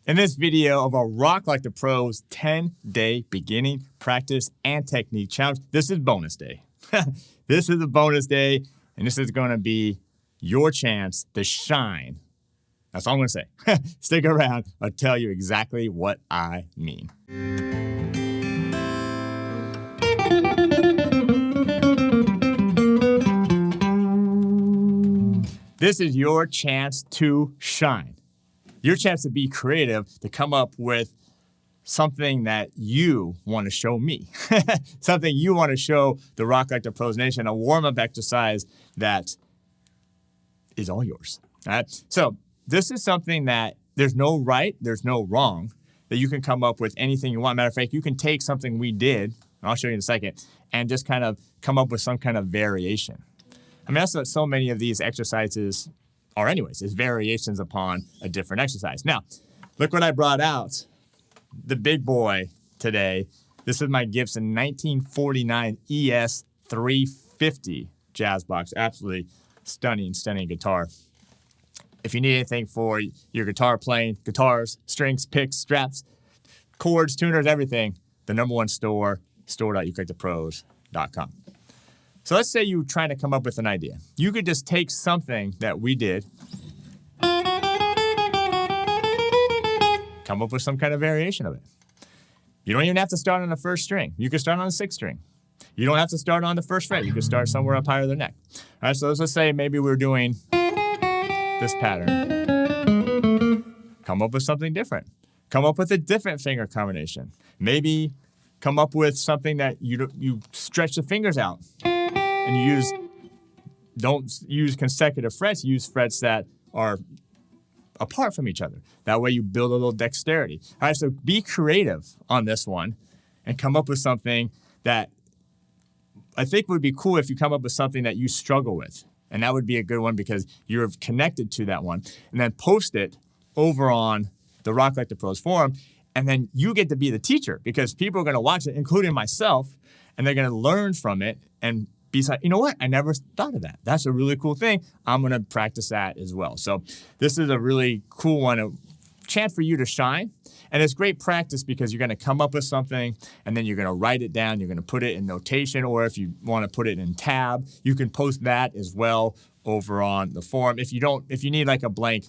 In this video of our Rock Like the Pros 10-day beginning, practice, and technique challenge, this is bonus day. This is a bonus day, and this is going to be your chance to shine. That's all I'm going to say. Stick around. I'll tell you exactly what I mean. This is your chance to shine. Your chance to be creative, to come up with something that you want to show me. Something you want to show the Rock Like the Pros Nation, a warm-up exercise that is all yours. All right? So this is something that there's no right, there's no wrong, that you can come up with anything you want. Matter of fact, you can take something we did, and I'll show you in a second, and just kind of come up with some kind of variation. I mean, that's what so many of these exercises are anyways, is variations upon a different exercise. Now, look what I brought out. The big boy today. This is my Gibson 1949 ES 350 jazz box. Absolutely stunning, stunning guitar. If you need anything for your guitar playing, guitars, strings, picks, straps, chords, tuners, everything, the #1 store, store.rocklikethepros.com. So let's say you're trying to come up with an idea. You could just take something that we did, come up with some kind of variation of it. You don't even have to start on the first string. You could start on the 6th string. You don't have to start on the 1st fret. You could start somewhere up higher than the neck. All right, so let's say maybe we're doing this pattern. Come up with something different. Come up with a different finger combination. Maybe come up with something that you stretch the fingers out. And you don't use consecutive frets, use frets that are apart from each other. That way you build a little dexterity. All right, so be creative on this one and come up with something that I think would be cool if you come up with something that you struggle with. And that would be a good one because you're connected to that one. And then post it over on the Rock Like the Pros forum, and then you get to be the teacher because people are going to watch it, including myself, and they're going to learn from it and be like, you know what? I never thought of that. That's a really cool thing. I'm going to practice that as well. So this is a really cool one, a chance for you to shine. And it's great practice because you're going to come up with something and then you're going to write it down. You're going to put it in notation, or if you want to put it in tab, you can post that as well over on the forum. If you need like a blank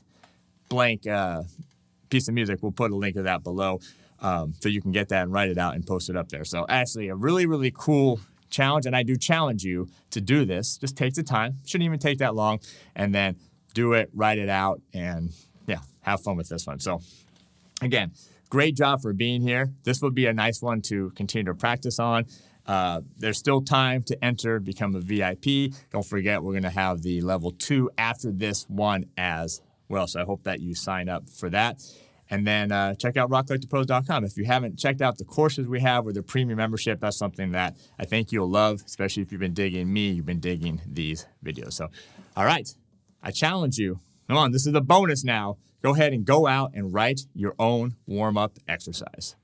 piece of music, we'll put a link to that below so you can get that and write it out and post it up there. So actually a really, really cool challenge, and I do challenge you to do this. Just take the time. Shouldn't even take that long. And then do it, write it out, and yeah, have fun with this one. So again, great job for being here. This would be a nice one to continue to practice on. There's still time to enter, become a VIP. Don't forget, we're going to have the level 2 after this one as well. So I hope that you sign up for that. And then check out rocklikethepros.com. If you haven't checked out the courses we have or the premium membership, that's something that I think you'll love, especially if you've been digging me, you've been digging these videos. So, all right, I challenge you. Come on, this is a bonus now. Go ahead and go out and write your own warm-up exercise.